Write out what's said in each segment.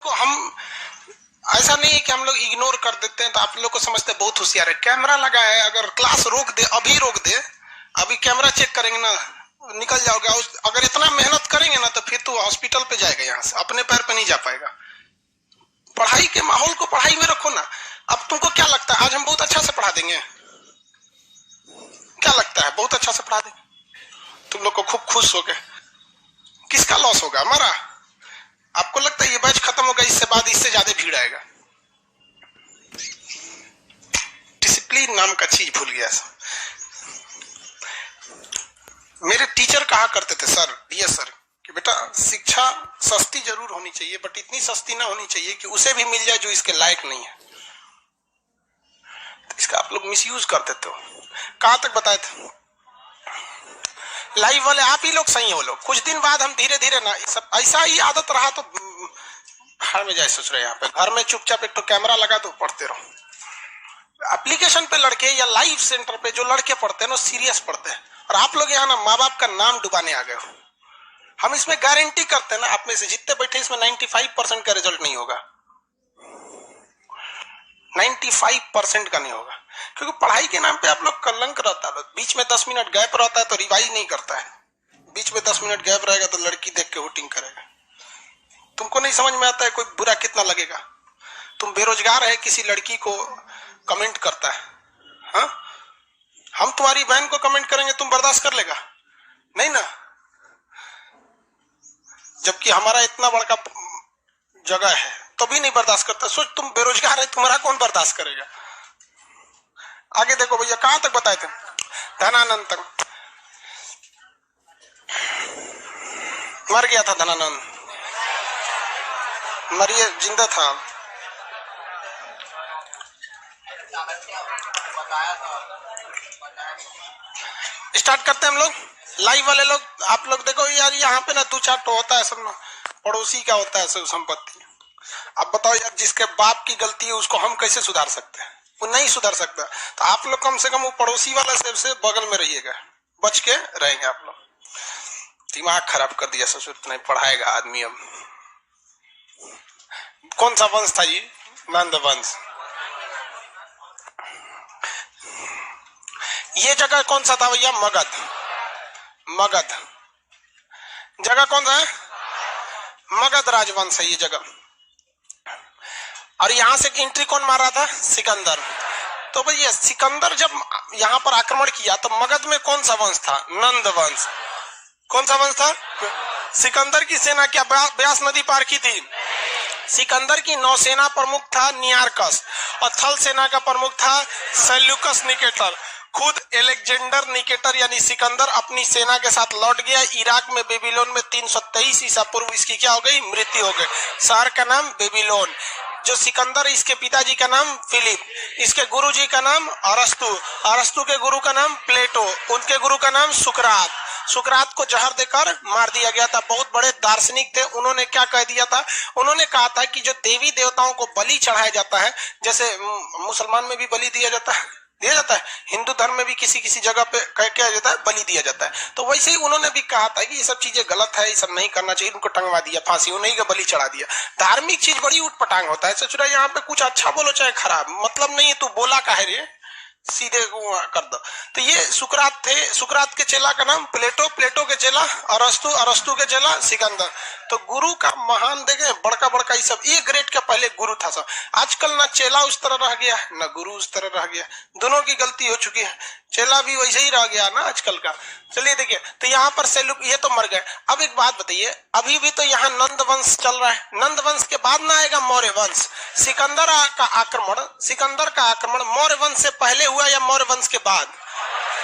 को हम ऐसा नहीं है कि हम लोग इग्नोर कर देते हैं, तो आप लोग को समझते हैं बहुत होशियार है। कैमरा लगा है, अगर क्लास रोक दे, अभी रोक दे, अभी कैमरा चेक करेंगे ना, निकल जाओगे। अगर इतना मेहनत करेंगे ना तो फिर तो हॉस्पिटल पे जाएगा, यहाँ से अपने पैर पे नहीं जा पाएगा। पढ़ाई के माहौल को पढ़ाई में रखो ना। अब तुमको क्या लगता है आज हम बहुत अच्छा से पढ़ा देंगे? क्या लगता है बहुत अच्छा से पढ़ा देंगे? तुम लोग को खूब खुश हो गए। किसका लॉस होगा? हमारा। आपको लगता है ये बैच खत्म होगा, इससे बाद इससे ज्यादा भीड़ आएगा? डिसिप्लिन नाम का चीज भूल गया। मेरे टीचर कहा करते थे, सर, डियर सर, कि बेटा शिक्षा सस्ती जरूर होनी चाहिए, बट इतनी सस्ती ना होनी चाहिए कि उसे भी मिल जाए जो इसके लायक नहीं है। तो इसका आप लोग मिसयूज कर देते हो। कहां तक बताए थे? लाइव वाले आप ही लोग सही हो लोग। कुछ दिन बाद हम धीरे धीरे ना, सब ऐसा ही आदत रहा तो घर में जाए सोच रहे। यहाँ पे घर में चुपचाप एक तो कैमरा लगा दो, पढ़ते रहो। एप्लीकेशन पे लड़के या लाइव सेंटर पे जो लड़के पढ़ते हैं ना, सीरियस पढ़ते हैं। और आप लोग यहाँ ना माँ बाप का नाम डुबाने आ गए हो। हम इसमें गारंटी करते हैं ना, आप में से जितने बैठे इसमें 95% का रिजल्ट नहीं होगा। 95% का नहीं होगा, क्योंकि पढ़ाई के नाम पे आप लोग कलंक रहता है। बीच में 10 मिनट गैप रहता है तो रिवाइज नहीं करता है। बीच में 10 मिनट गैप रहेगा तो लड़की देख के वोटिंग करेगा। तुमको नहीं समझ में आता है कोई बुरा कितना लगेगा? तुम बेरोजगार है, किसी लड़की को कमेंट करता है, हाँ, हम तुम्हारी बहन को कमेंट करेंगे, तुम बर्दाश्त कर लेगा? नहीं ना। जबकि हमारा इतना बड़ा जगह है तो भी नहीं बर्दाश्त करता। सोच, तुम बेरोजगार है, तुम्हारा कौन बर्दाश्त करेगा? आगे देखो भैया, कहां तक बताए थे? धनानंद तक। मर गया था धनानंद, मरिए जिंदा था। स्टार्ट करते हैं हम लोग। लाइव वाले लोग, आप लोग देखो यार, यहाँ पे ना 2-4 तो होता है, सब ना पड़ोसी का होता है सब संपत्ति। अब बताओ यार, जिसके बाप की गलती है उसको हम कैसे सुधार सकते हैं? वो नहीं सुधार सकता। तो आप लोग कम से कम वो पड़ोसी वाला से बगल में रहिएगा, बच के रहेंगे आप लोग। दिमाग खराब कर दिया ससुर, नहीं पढ़ाएगा आदमी। अब कौन सा वंश था ये? नंद वंश। ये जगह कौन सा था भैया? मगध। मगध जगह कौन सा है? मगध राजवंश है ये जगह। और यहां से एंट्री कौन मारा था? सिकंदर। तो भैया सिकंदर जब यहां पर आक्रमण किया तो मगध में कौन सा वंश था? नंद वंश। कौन सा वंश था? सिकंदर की सेना क्या ब्यास नदी पार की थी? सिकंदर की नौसेना प्रमुख था नियारकस, और थल सेना का प्रमुख था सेल्यूकस निकेटर। खुद एलेक्जेंडर निकेटर यानी सिकंदर अपनी सेना के साथ लौट गया। इराक में बेबीलोन में 323 ईसा पूर्व इसकी क्या हो गई? मृत्यु हो गई। शहर का नाम बेबीलोन। जो सिकंदर, इसके पिताजी का नाम फिलिप, इसके गुरुजी का नाम अरस्तु, अरस्तु के गुरु का नाम प्लेटो, उनके गुरु का नाम सुकरात। सुकरात को जहर देकर मार दिया गया था। बहुत बड़े दार्शनिक थे। उन्होंने क्या कह दिया था? उन्होंने कहा था कि जो देवी देवताओं को बलि चढ़ाया जाता है, जैसे मुसलमान में भी बलि दिया जाता है, हिंदू धर्म में भी किसी किसी जगह पे क्या जाता है? बलि दिया जाता है। तो वैसे ही उन्होंने भी कहा था कि ये सब चीजें गलत है, ये सब नहीं करना चाहिए। उनको टंगवा दिया फांसी, उन्हीं का बलि चढ़ा दिया। धार्मिक चीज बड़ी उठपटांग होता है। सोच रहा है यहाँ पे कुछ अच्छा बोलो चाहे खराब, मतलब नहीं है। तू बोला काहे रे, सीधे कर दो। तो ये सुकरात थे। सुकरात के चेला का नाम प्लेटो, प्लेटो के चेला अरस्तु, अरस्तु के चेला सिकंदर। तो गुरु का महान देखे, बड़का बड़का ये सब एक ग्रेड का पहले गुरु था सब। आजकल ना चेला उस तरह रह गया, ना गुरु उस तरह रह गया। दोनों की गलती हो चुकी है। चेला भी वैसे ही रह गया ना आजकल का। चलिए देखिए, तो यहाँ पर ये तो मर गए। अब एक बात बताइए, अभी भी तो यहाँ नंद वंश चल रहा है। नंद वंश के बाद ना आएगा मौर्य वंश। सिकंदर का आक्रमण मौर्य वंश से पहले हुआ या मौर्य वंश के बाद?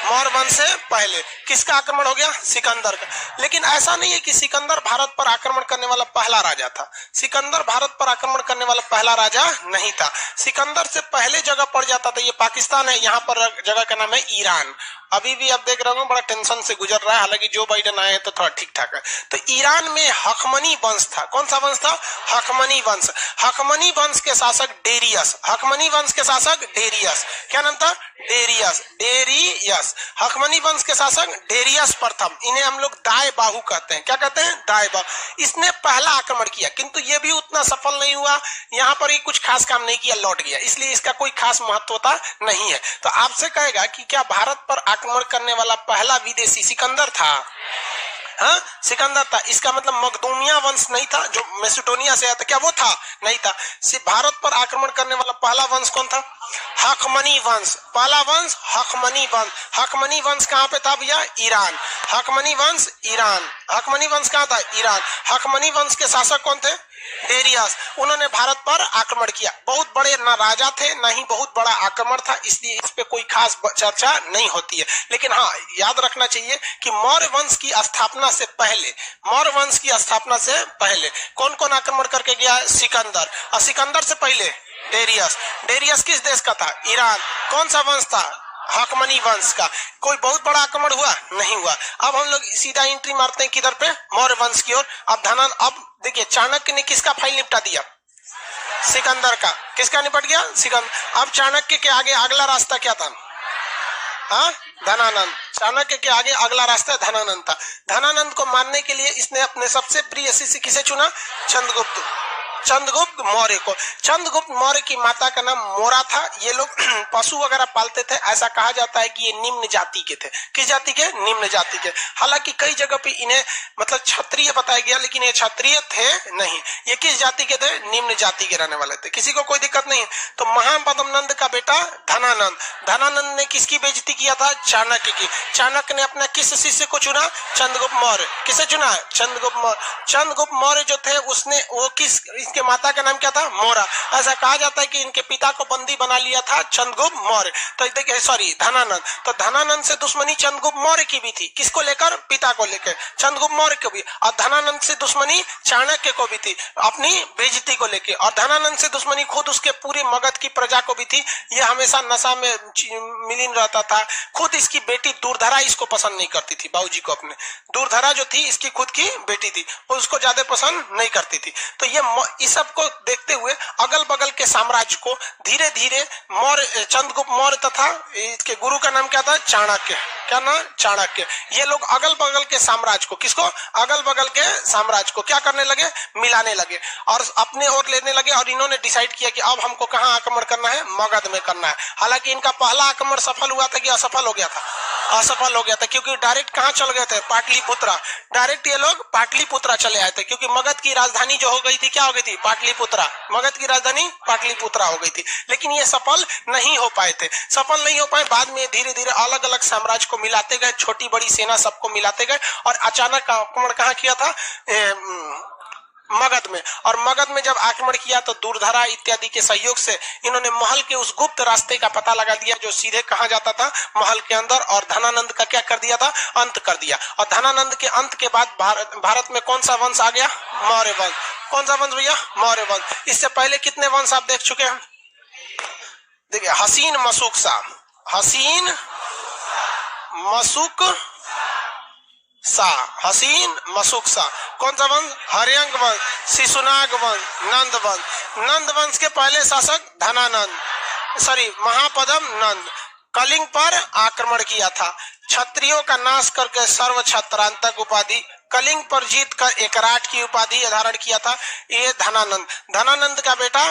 मौर्य वंश से पहले। किसका आक्रमण हो गया? सिकंदर का। लेकिन ऐसा नहीं है कि सिकंदर भारत पर आक्रमण करने वाला पहला राजा था। सिकंदर भारत पर आक्रमण करने वाला पहला राजा नहीं था। सिकंदर से पहले जगह पड़ जाता था, ये पाकिस्तान है, यहाँ पर जगह का नाम है ईरान। अभी भी आप देख रहे हो बड़ा टेंशन से गुजर रहा है, हालांकि जो बाइडेन आए हैं तो थोड़ा ठीक ठाक है। तो ईरान में हकमनी वंश था। कौन सा वंश था? हकमनी वंश। हकमनी वंश के शासक डेरियस। हकमनी वंश के शासक डेरियस। क्या नाम था? डेरियस। डेरियस। डेरियस। हकमनी वंश के शासक डेरियस प्रथम, इन्हें हम लोग दाएं बाहु कहते हैं। क्या कहते हैं? दाएं बाहु। इसने पहला आक्रमण किया, किंतु ये भी उतना सफल नहीं हुआ। यहाँ पर ही कुछ खास काम नहीं किया, लौट गया, इसलिए इसका कोई खास महत्वता नहीं है। तो आपसे कहेगा कि क्या भारत पर आक्रमण करने वाला पहला विदेशी सिकंदर था? हाँ, सिकंदर था। इसका मतलब मकदूमिया वंश नहीं था जो मैसेडोनिया से आया था, क्या वो था? नहीं था। भारत पर आक्रमण करने वाला पहला वंश कौन था? हकमनी वंश। पहला वंश हकमनी वंश। हकमनी वंश कहाँ पे था भैया? ईरान। हकमनी वंश ईरान। हकमनी वंश कहाँ था? ईरान। हकमनी वंश के शासक कौन थे? डेरियस। उन्होंने भारत पर आक्रमण किया। बहुत बड़े न राजा थे, न ही बहुत बड़ा आक्रमण था, इसलिए इस पे कोई खास चर्चा नहीं होती है। लेकिन हाँ, याद रखना चाहिए कि मौर्य वंश की स्थापना से पहले, मौर्य वंश की स्थापना से पहले कौन कौन आक्रमण करके गया? सिकंदर। और सिकंदर से पहले डेरियस। डेरियस किस देश का था? ईरान। कौन सा वंश था? हकमनी वंश का। कोई बहुत बड़ा आक्रमण हुआ? नहीं हुआ। अब हम लोग सीधा एंट्री मारते हैं किधर पे? मौर्य वंश की ओर। अब देखिए, चाणक्य ने किसका फाइल निपटा दिया? सिकंदर का। किसका निपट गया? सिकंदर। अब चाणक्य के आगे अगला रास्ता क्या था? हाँ, धनानंद। चाणक्य के आगे अगला रास्ता धनानंद था। धनानंद को मारने के लिए इसने अपने सबसे प्रिय शिष्य किसे चुना? चंद्रगुप्त। चंद्रगुप्त मौर्य को। चंद्रगुप्त मौर्य की माता का नाम मोरा था। ये लोग पशु वगैरह पालते थे। ऐसा कहा जाता है कि ये निम्न जाति के थे। किस जाति के? निम्न जाति के। हालांकि कई जगह पे इन्हें मतलब क्षत्रिय बताया गया, लेकिन ये क्षत्रिय थे नहीं। ये किस जाति के थे? निम्न जाति के रहने वाले थे। किसी को कोई दिक्कत नहीं। तो महापद्मनंद का बेटा धनानंद। धनानंद ने किसकी बेइज्जती किया था? चाणक्य की। चाणक्य ने अपना किस शिष्य को चुना? चंद्रगुप्त मौर्य। किसे चुना? चंद्रगुप्त मौर्य। चंद्रगुप्त मौर्य जो थे उसने वो इसके माता का नाम क्या था? मोरा। ऐसा कहा जाता है कि इनके पिता को बंदी बना लिया था चंद्रगुप्त मौर्य। तो देखिए, सॉरी, धनानंद। तो धनानंद से दुश्मनी चंद्रगुप्त मौर्य की भी थी। किसको लेकर? पिता को लेकर, चंद्रगुप्त मौर्य को भी। और धनानंद से दुश्मनी चाणक्य को भी थी, अपनी बेइज्जती को लेकर। और धनानंद से दुश्मनी खुद उसके पूरे मगध की प्रजा को भी थी। ये हमेशा नशा में मिलीन रहता था। खुद इसकी बेटी दूरधरा इसको पसंद नहीं करती थी। बाबूजी को अपने, दूरधरा जो थी इसकी खुद की बेटी थी, उसको ज्यादा पसंद नहीं करती थी। तो ये इस सब को देखते हुए अगल बगल के साम्राज्य को धीरे धीरे मौर्य, चंद्रगुप्त मौर्य तथा इसके गुरु का नाम क्या था? चाणक्य। क्या नाम? चाणक्य। ये लोग अगल बगल के साम्राज्य को, किसको? अगल बगल के साम्राज्य को क्या करने लगे? मिलाने लगे और अपने ओर लेने लगे। और इन्होंने डिसाइड किया कि अब हमको कहाँ आक्रमण करना है? मगध में करना है। हालांकि इनका पहला आक्रमण सफल हुआ था कि असफल हो गया था? असफल हो गया था, क्योंकि डायरेक्ट कहाँ चल गए थे? पाटलिपुत्रा। डायरेक्ट ये लोग पाटलिपुत्रा चले आए थे, क्योंकि मगध की राजधानी जो हो गई थी, क्या हो गई थी? पाटलिपुत्रा। मगध की राजधानी पाटलिपुत्रा हो गई थी। लेकिन ये सफल नहीं हो पाए थे। सफल नहीं हो पाए। बाद में धीरे धीरे अलग अलग साम्राज्य को मिलाते गए, छोटी बड़ी सेना सबको मिलाते गए और अचानक आक्रमण कहाँ किया था? मगध में। और मगध में जब आक्रमण किया तो दूरधरा इत्यादि के सहयोग से इन्होंने महल के उस गुप्त रास्ते का पता लगा दिया जो सीधे कहा जाता था? महल के अंदर। और धनानंद का क्या कर दिया था? अंत कर दिया। और धनानंद के अंत के बाद भारत में कौन सा वंश आ गया? मौर्य वंश। कौन सा वंश भैया? मौर्य वंश। इससे पहले कितने वंश आप देख चुके हैं? देखिए, हसीन मशूक सा, हसीन मशूक सा, हसीन मशूक सा। कौन सा वंश? हर्यंक वंश, शिशुनाग वंश, नंद वंश। नंद वंश के पहले शासक धनानंद, सॉरी, महापद्म नंद कलिंग पर आक्रमण किया था। क्षत्रियों का नाश करके सर्व क्षत्रांतक उपाधि, कलिंग पर जीत कर एकराट की उपाधि धारण किया था। ये धनानंद। धनानंद का बेटा,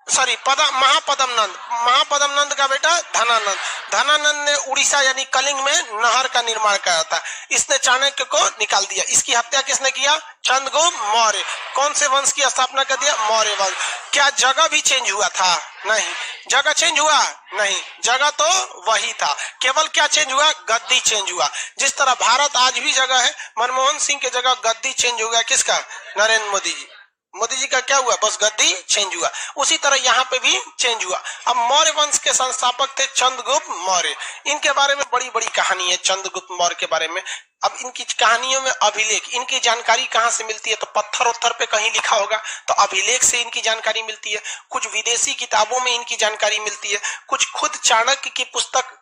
सॉरी, महापद्मनंद। महापद्मनंद का बेटा धनानंद। धनानंद ने उड़ीसा यानी कलिंग में नहर का निर्माण किया था। इसने चाणक्य को निकाल दिया। इसकी हत्या किसने किया? चंद्रगुप्त मौर्य। कौन से वंश की स्थापना कर दिया? मौर्य वंश। क्या जगह भी चेंज हुआ था? नहीं। जगह चेंज हुआ? नहीं, जगह तो वही था। केवल क्या चेंज हुआ? गद्दी चेंज हुआ। जिस तरह भारत आज भी जगह है, मनमोहन सिंह के जगह गद्दी चेंज हो गया। किसका? नरेंद्र मोदी जी। मोदी जी का क्या हुआ? बस गद्दी चेंज हुआ। उसी तरह यहाँ पे भी चेंज हुआ। अब मौर्य वंश के संस्थापक थे चंद्रगुप्त मौर्य। इनके बारे में बड़ी बड़ी कहानी है चंद्रगुप्त मौर्य के बारे में। अब इनकी कहानियों में अभिलेख, इनकी जानकारी कहाँ से मिलती है? तो पत्थर उत्थर पे कहीं लिखा होगा, तो अभिलेख से इनकी जानकारी मिलती है। कुछ विदेशी किताबों में इनकी जानकारी मिलती है। कुछ खुद चाणक्य की पुस्तक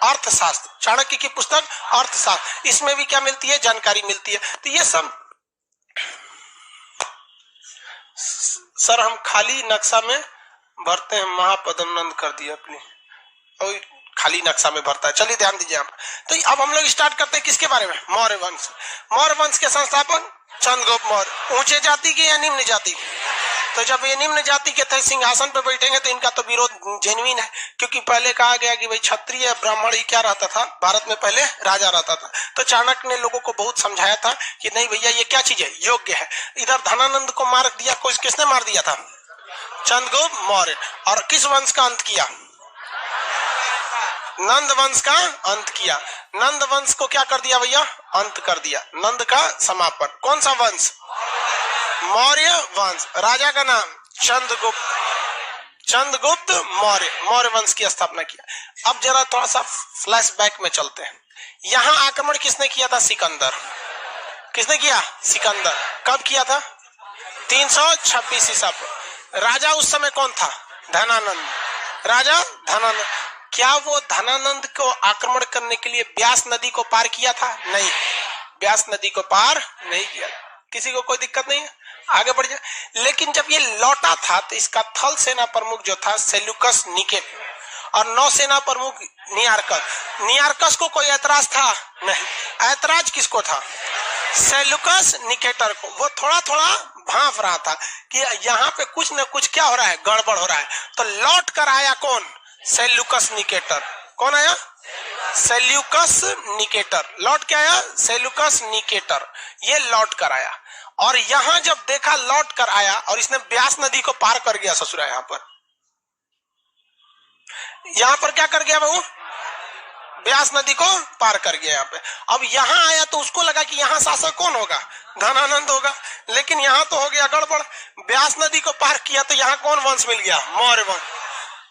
अर्थशास्त्र, चाणक्य की पुस्तक अर्थशास्त्र, इसमें भी क्या मिलती है? जानकारी मिलती है। तो ये सब सर हम खाली नक्शा में भरते हैं। महापद्मनंद कर दिया अपनी, और खाली नक्शा में भरता है। चलिए ध्यान दीजिए यहाँ पर। तो अब हम लोग स्टार्ट करते हैं किसके बारे में? मौर्य वंश। मौर्य वंश के संस्थापक चंद्रगुप्त मौर्य। ऊंचे जाति के या निम्न जाति? तो जब ये निम्न जाति के थे सिंहासन पर बैठेंगे तो इनका तो विरोध जेन्युइन है, क्योंकि पहले कहा गया कि भाई क्षत्रिय ब्राह्मण ही क्या रहता था, भारत में पहले राजा रहता था। तो चाणक्य ने लोगों को बहुत समझाया था कि नहीं भैया ये क्या चीज है, योग्य है। इधर धनानंद को मार दिया, किसने मार दिया था? चंद्रगुप्त मौर्य। और किस वंश का अंत किया? नंद वंश का अंत किया। नंद वंश को क्या कर दिया भैया? अंत कर दिया। नंद का समापन। कौन सा वंश? मौर्य वंश। राजा का नाम चंद्रगुप्त। चंद्रगुप्त मौर्य। मौर्य वंश की स्थापना किया। अब जरा थोड़ा सा फ्लैशबैक में चलते हैं। यहाँ आक्रमण किसने किया था? सिकंदर। किसने किया? सिकंदर। कब किया था? 326 ईसा पर। राजा उस समय कौन था? धनानंद। राजा धनानंद। क्या वो धनानंद को आक्रमण करने के लिए ब्यास नदी को पार किया था? नहीं, ब्यास नदी को पार नहीं किया। किसी को कोई दिक्कत नहीं है, आगे बढ़ जाए। लेकिन जब ये लौटा था तो इसका थल सेना प्रमुख जो था सेल्यूकस निकेटर और नौसेना प्रमुख नियारकस। नियारकस को कोई ऐतराज था? नहीं। ऐतराज किसको था? सेल्यूकस निकेटर को। वो थोड़ा थोड़ा भांप रहा था कि यहाँ पे कुछ न कुछ क्या हो रहा है, गड़बड़ हो रहा है। तो लौट कर आया कौन? Seleucus Nicator. कौन आया? Seleucus Nicator. लौट के आया सेल्यूकस निकेटर। ये लौट कर आया और यहां जब देखा लौट कर आया और इसने ब्यास नदी को पार कर गया ससुरा। यहां पर क्या कर गया बहू? ब्यास नदी को पार कर गया यहाँ पे। अब यहाँ आया तो उसको लगा कि यहाँ शासक कौन होगा? धनानंद होगा। लेकिन यहाँ तो हो गया गड़बड़। ब्यास नदी को पार किया तो यहाँ कौन वंश मिल गया? मौर्य वंश।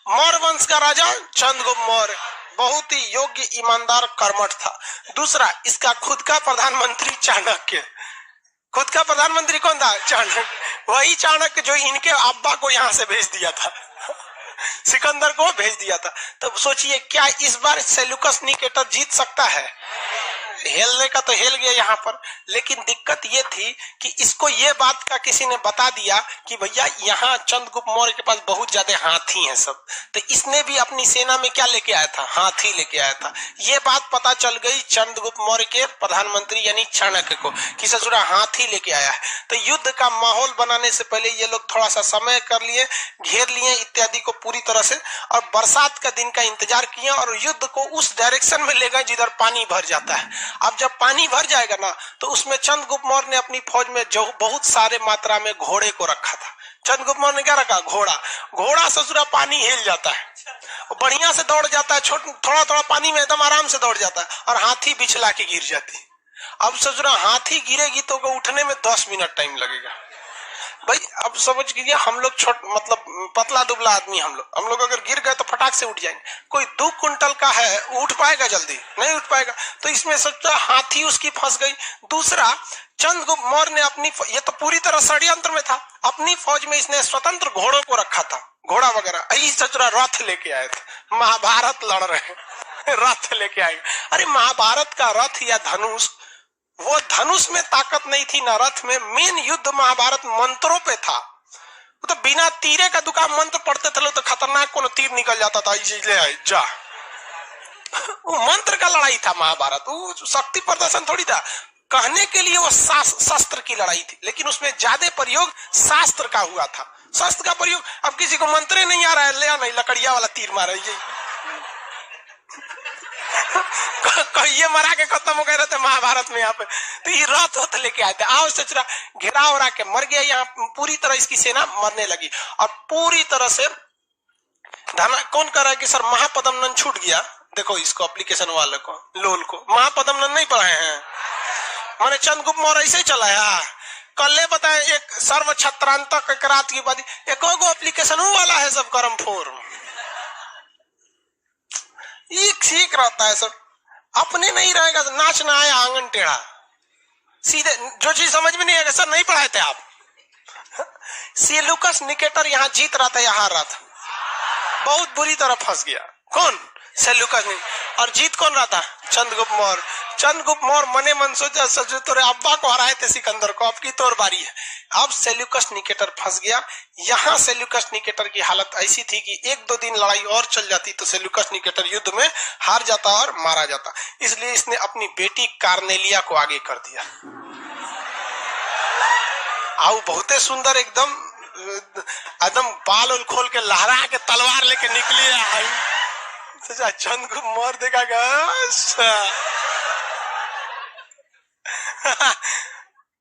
मौर्य वंश का राजा चंद्रगुप्त मौर्य बहुत ही योग्य, ईमानदार, कर्मठ था। दूसरा, इसका खुद का प्रधानमंत्री चाणक्य। खुद का प्रधानमंत्री कौन था? चाणक्य। वही चाणक्य जो इनके अब्बा को यहाँ से भेज दिया था, सिकंदर को भेज दिया था। तो सोचिए क्या इस बार सेल्यूकस निकेटर जीत सकता है? हेलने का तो हेल गया यहाँ पर। लेकिन दिक्कत ये थी कि इसको ये बात का किसी ने बता दिया कि भैया यहाँ चंद्रगुप्त मौर्य के पास बहुत ज्यादा हाथी हैं सब। तो इसने भी अपनी सेना में क्या लेके आया था? हाथी लेके आया था। ये बात पता चल गई चंद्रगुप्त मौर्य के प्रधानमंत्री यानी चाणक्य को कि ससुरा हाथी लेके आया है। तो युद्ध का माहौल बनाने से पहले ये लोग थोड़ा सा समय कर लिए, घेर लिए इत्यादि को पूरी तरह से, और बरसात का दिन का इंतजार किया और युद्ध को उस डायरेक्शन में ले गए जिधर पानी भर जाता है। अब जब पानी भर जाएगा ना तो उसमें चंद्रगुप्त मौर्य ने अपनी फौज में जो बहुत सारे मात्रा में घोड़े को रखा था। चंद्रगुप्त मौर्य ने क्या रखा? घोड़ा। घोड़ा ससुरा पानी हिल जाता है, बढ़िया से दौड़ जाता है, थोड़ा थोड़ा पानी में एकदम आराम से दौड़ जाता है, और हाथी बिछला के गिर जाती। अब ससुरा हाथी गिरेगी तो उठने में 10 मिनट टाइम लगेगा। भाई अब समझ लीजिए हम लोग मतलब पतला दुबला आदमी, हम लोग अगर गिर गए तो फटाक से उठ जाएंगे। कोई 2 कुंटल का है, उठ पाएगा? जल्दी नहीं उठ पाएगा। तो इसमें सोचा हाथी उसकी फंस गई। दूसरा, चंद्रगुप्त मौर्य ने अपनी, ये तो पूरी तरह षड्यंत्र में था, अपनी फौज में इसने स्वतंत्र घोड़ों को रखा था, घोड़ा वगैरह। सचुरा रथ लेके आए थे, महाभारत लड़ रहे रथ लेके आए। अरे महाभारत का रथ या धनुष, वो धनुष में ताकत नहीं थी ना रथ में। मेन युद्ध महाभारत मंत्रों पे था। तो बिना तीरे का दुकान मंत्र पढ़ते थे तो खतरनाक कोनो तीर निकल जाता था, ले आए जा। वो मंत्र का लड़ाई था महाभारत, वो शक्ति प्रदर्शन थोड़ी था। कहने के लिए वो शस्त्र की लड़ाई थी, लेकिन उसमें ज्यादा प्रयोग शास्त्र का हुआ था। शस्त्र का प्रयोग, अब किसी को मंत्र नहीं आ रहा है, ले नहीं लकड़िया वाला तीर मारे, ये मरा के खत्म हो गए थे महाभारत में यहाँ पे। तो ये रथ लेके आए थे। आओ सचरा घेरा हो के मर गया। यहाँ पूरी तरह इसकी सेना मरने लगी और पूरी तरह से कौन कह रहा है कि सर महापद्मनन छूट गया? देखो इसको एप्लीकेशन वाले को, लोल को महापद्मनन नहीं पढ़ाए हैं। मैंने चंद्रगुप्त मौर्य ऐसे ही चलाया। कल बताए एक सर्व छत्रांतक रात की बात, एक एप्लीकेशन वाला है सब कर्म फोर, ये ठीक रहता है सब। अपने नहीं रहेगा तो नाचना आया आंगन टेढ़ा, सीधे जो चीज समझ में नहीं आएगा। सर नहीं पढ़ाए थे आप? सेल्यूकस निकेटर यहाँ जीत रहा था, यहाँ रहा था, बहुत बुरी तरह फंस गया। कौन? सेल्यूकस नहीं। और जीत कौन रहा था? चंद्रगुप्त मौर्य। चंद्रगुप्त मौर्य मने मन सोचा सजो तोरे अब्बा को हराए थे सिकंदर को, अब की तोर बारी है। अब सेल्यूकस निकेटर फंस गया। यहां सेल्यूकस निकेटर की हालत ऐसी थी कि 1-2 दिन लड़ाई और चल जाती तो सेल्यूकस निकेटर युद्ध में हार जाता और मारा जाता। इसलिए इसने अपनी बेटी कार्नेलिया को आगे कर दिया। आओ बहुते सुंदर एकदम एकदम बाल उल खोल के लहरा के तलवार लेके निकली आई। चंद को मार देगा।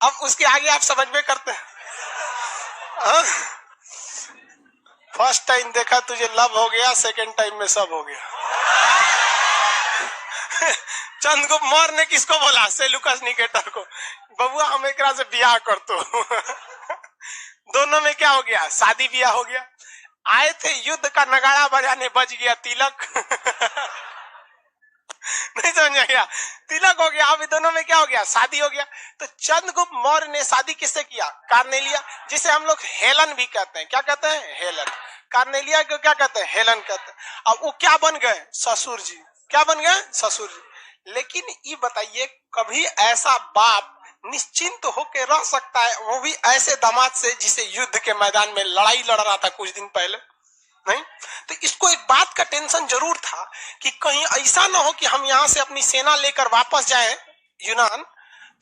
अब उसके आगे आप समझ में करते हैं। फर्स्ट टाइम देखा तुझे लव हो गया, सेकंड टाइम में सब हो गया। चंद को मार ने किसको बोला? सेल्यूकस निकेटर को। बबुआ हम एकरा से ब्याह कर तो। दोनों में क्या हो गया? शादी ब्याह हो गया। आए थे युद्ध का नगाड़ा बजाने, बज गया तिलक। नहीं समझ गया? तिलक हो गया। अभी दोनों में क्या हो गया? शादी हो गया। तो चंद्रगुप्त मौर्य ने शादी किससे किया? कार्नेलिया, जिसे हम लोग हेलन भी कहते हैं। क्या कहते हैं? हेलन। कार्नेलिया को क्या कहते हैं? हेलन कहते हैं। अब वो क्या बन गए? ससुर जी। क्या बन गए? ससुर जी। लेकिन ये बताइए, कभी ऐसा बाप निश्चिंत होकर रह सकता है, वो भी ऐसे दामाद से जिसे युद्ध के मैदान में लड़ाई लड़ रहा था कुछ दिन पहले? नहीं। तो इसको एक बात का टेंशन जरूर था कि कहीं ऐसा ना हो कि हम यहाँ से अपनी सेना लेकर वापस जाएं यूनान,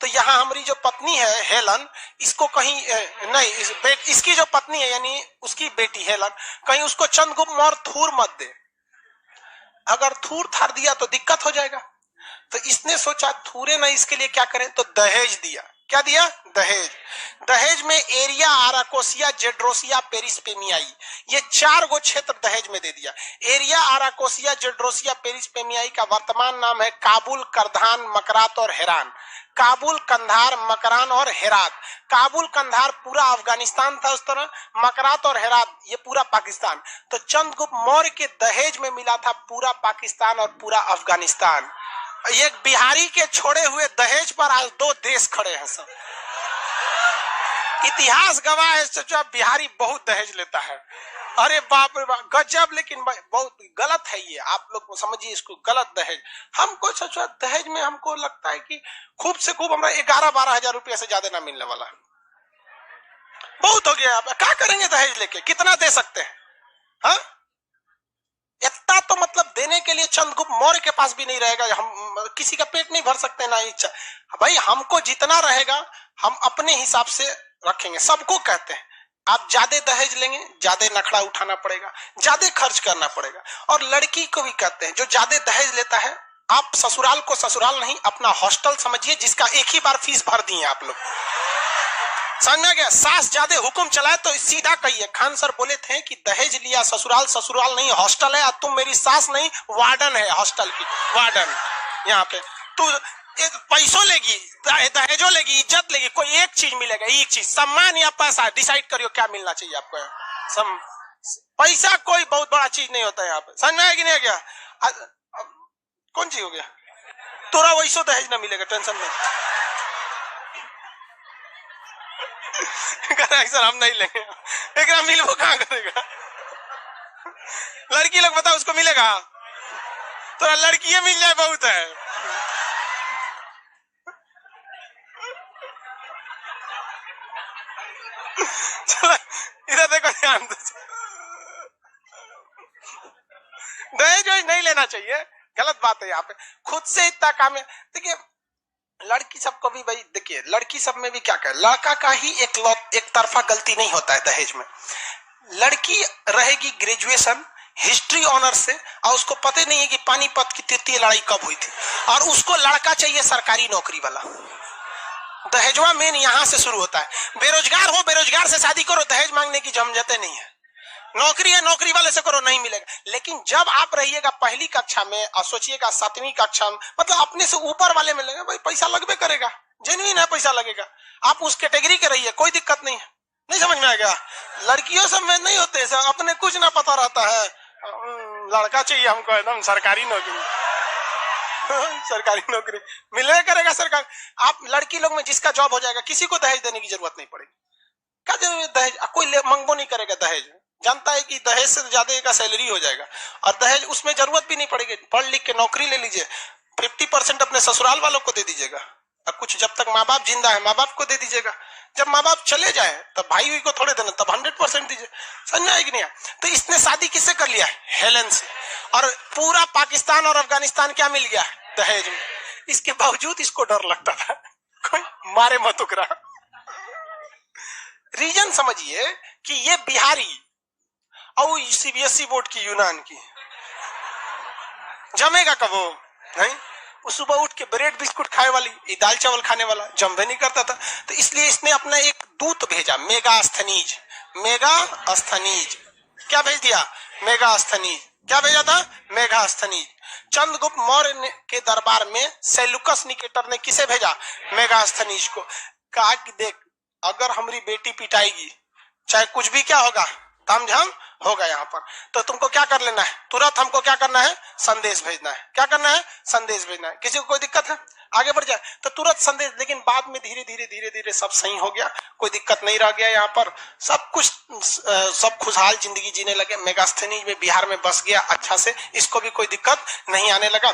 तो यहाँ हमारी जो पत्नी है हेलन, इसको कहीं नहीं, इसकी जो पत्नी है यानी उसकी बेटी हेलन, कहीं उसको चंद्रगुप्त मौर्य थूर मत दे। अगर थूर थार दिया तो दिक्कत हो जाएगा। तो इसने सोचा थूरे ना, इसके लिए क्या करें? तो दहेज दिया। क्या दिया? दहेज। दहेज में एरिया, आराकोसिया, जेड्रोसिया, पेरिस्पेमियाई, ये 4 गो क्षेत्र दहेज में दे दिया। एरिया, आराकोसिया, जेड्रोसिया, पेरिस्पेमियाई का वर्तमान नाम है काबुल, करधान, मकरात और हेरान। काबुल, कंधार, मकरान और हेरात। काबुल, कंधार पूरा अफगानिस्तान था उस तरह, मकरात और हेरात ये पूरा पाकिस्तान। तो चंद्रगुप्त मौर्य के दहेज में मिला था पूरा पाकिस्तान और पूरा अफगानिस्तान। एक बिहारी के छोड़े हुए दहेज पर आज 2 देश खड़े हैं सब। इतिहास गवाह है, सोचा बिहारी बहुत दहेज लेता है। अरे बाप रे बाप, गजब। लेकिन बहुत गलत है ये, आप लोग समझिए इसको गलत। दहेज हमको सोचा, दहेज में हमको लगता है कि खूब से खूब हमारा 11-12 हजार रुपया से ज्यादा ना मिलने वाला, बहुत हो गया। क्या करेंगे दहेज लेके? कितना दे सकते हैं? हाँ, इतना तो मतलब देने के लिए चंद्रगुप्त मौर्य के पास भी नहीं रहेगा। हम किसी का पेट नहीं भर सकते ना इच्छा। भाई हमको जितना रहेगा हम अपने हिसाब से रखेंगे। सबको कहते हैं आप ज्यादा दहेज लेंगे, ज्यादा नखड़ा उठाना पड़ेगा, ज्यादा खर्च करना पड़ेगा। और लड़की को भी कहते हैं जो ज्यादा दहेज लेता है, आप ससुराल को ससुराल नहीं अपना हॉस्टल समझिए, जिसका एक ही बार फीस भर दिए आप लोग। समझ में गया? सास ज्यादा हुक्म चलाए तो सीधा कहिए। खान सर बोले थे कि दहेज लिया ससुराल, ससुराल नहीं हॉस्टल है, तुम मेरी सास नहीं वार्डन है, हॉस्टल की वार्डन। यहाँ पे तू पैसों लेगी, दहेजों लेगी, इज्जत लेगी, कोई एक चीज मिलेगा, एक चीज, सम्मान या पैसा। डिसाइड करियो क्या मिलना चाहिए आपको। पैसा कोई बहुत बड़ा चीज नहीं होता है यहाँ पे। समझ में आया कि नहीं गया? कौन चीज हो गया? तोरा वैसो दहेज ना मिलेगा, टेंशन नहीं। सर हम नहीं लेंगे, एक मिलबो कहाँ करेगा? लड़की लोग बताओ उसको मिलेगा? तो लड़की मिल जाए बहुत है। चलो इधर देखो, ध्यान दो। दहेज नहीं लेना चाहिए, गलत बात है। यहाँ पे खुद से इतना काम है। देखिए लड़की सबको भी भाई, देखिए लड़की सब में भी क्या कहे, लड़का का ही एक तरफा गलती नहीं होता है दहेज में। लड़की रहेगी ग्रेजुएशन हिस्ट्री ऑनर से, और उसको पता नहीं है कि पानीपत की तृतीय लड़ाई कब हुई थी, और उसको लड़का चाहिए सरकारी नौकरी वाला। दहेजवा मेन यहाँ से शुरू होता है। बेरोजगार हो, बेरोजगार से शादी करो, दहेज मांगने की झंझटें नहीं है। नौकरी है, नौकरी वाले से करो, नहीं मिलेगा। लेकिन जब आप रहिएगा पहली कक्षा में और सोचिएगा 7वीं कक्षा में, मतलब अपने से ऊपर वाले में लगेगा, भाई पैसा लगबे करेगा, जेन्युइन है, पैसा लगेगा। आप उस कैटेगरी के रहिए, कोई दिक्कत नहीं है। नहीं समझ में आएगा? लड़कियों सब में नहीं होते सब, अपने कुछ ना पता रहता है। लड़का चाहिए हमको एकदम सरकारी नौकरी। सरकारी नौकरी मिले करेगा सरकार। आप लड़की लोग में जिसका जॉब हो जाएगा, किसी को दहेज देने की जरूरत नहीं पड़ेगी। क्या जरूरत दहेज? कोई मंगो नहीं करेगा दहेज, जानता है कि दहेज से ज्यादा का सैलरी हो जाएगा। और दहेज उसमें जरूरत भी नहीं पड़ेगी, पढ़ लिख के नौकरी ले लीजिए, 50% अपने ससुराल वालों को दे दीजिएगा, और कुछ जब तक माँ बाप जिंदा है माँ बाप को दे दीजिएगा। जब माँ बाप चले जाए तब भाई हुई को थोड़े देना, तब 100% दीजिए। समझ आएगी नहीं? तो इसने शादी किससे कर लिया? हेलन से। और पूरा पाकिस्तान और अफगानिस्तान क्या मिल गया? दहेज में। इसके बावजूद इसको डर लगता था कोई मारे मत उकरा। रीजन समझिए कि ये बिहारी और सीबीएसई बोर्ड की यूनान की जमेगा कब? वो नहीं, वो सुबह उठ के ब्रेड बिस्कुट खाए वाली, दाल चावल खाने वाला जमवे नहीं करता था। तो इसलिए इसने अपना एक दूत भेजा, मेगास्थनीज। मेगास्थनीज क्या भेज दिया? मेगास्थनीज। क्या भेजा था? मेगास्थनीज। चंद्रगुप्त मौर्य के दरबार में सेल्यूकस निकेटर ने किसे भेजा? मेगास्थनीज को। कहा कि देख, अगर हमारी बेटी पिटाएगी, चाहे कुछ भी क्या होगा, तामझाम होगा यहाँ पर, तो तुमको क्या कर लेना है? तुरंत हमको क्या करना है? संदेश भेजना है। क्या करना है? संदेश भेजना है। किसी को कोई दिक्कत है? आगे बढ़ जाए तो तुरंत संदेश। लेकिन बाद में धीरे धीरे सब सही हो गया, कोई दिक्कत नहीं रह गया, यहाँ पर सब कुछ सब खुशहाल जिंदगी जीने लगे। मेगास्थनीज में बिहार में बस गया अच्छा से, इसको भी कोई दिक्कत नहीं आने लगा।